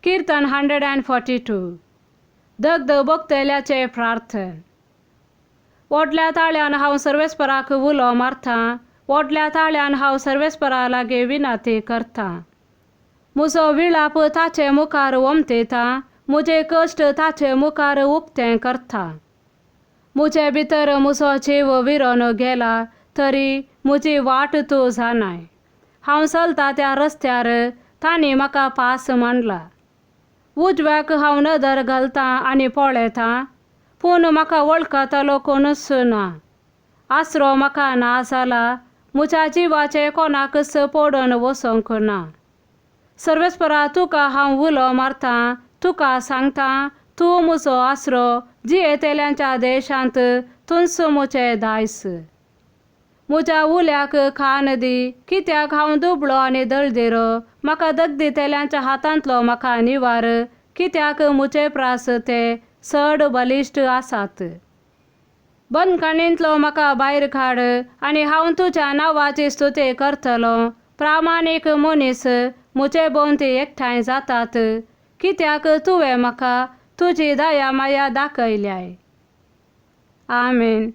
कीर्तन 142. दगद भोगतल्याचे प्रार्थन. व्हडल्या ताळ्यान हांव सर्वेस्पराक उलो मारतां, व्हडल्या ताळ्यान हांव सर्वेस्परा लागीं विनंती करतां. म्हजो विळाप ताचे मुखार वमतेतां, म्हजे कश्ट ताचे मुखार उक्तें करतां. म्हजे भितर म्हजो जीव विरोन गेला, तरी म्हजी वाट तूं जाणाय. हांव चलतां त्या रस्त्यार तांणी म्हाका पास मांडला. उजव्याक हांव नदर घालतां आनी पळयतां, पूण म्हाका वळखतलो कोणूच ना. आसरो म्हाका ना जाला, म्हज्या जिवाचे कोणाकच पडून वचोंक ना. सर्वेस्परा तुका हांव उलो मारतां, तुका सांगतां, तूं म्हजो आसरो, जियेतेल्यांच्या देशांत तूंच म्हजें दायज. म्हज्या उल्याक खाण दी, कित्याक हांव दुबळो आनी दळदिरो. म्हाका दगदितेल्यांच्या हातांतलो म्हाका निवार, कित्याक म्हजे प्रास ते चड बलिश्ट आसात. बंदखणींतलो म्हाका भायर काड, आनी हांव तुज्या नांवाची स्तुती करतलों. प्रामाणीक मनीस म्हजे भोंवती एकठांय जातात, कित्याक तुवें म्हाका तुजी दया माया दाखयल्याय. आमेन.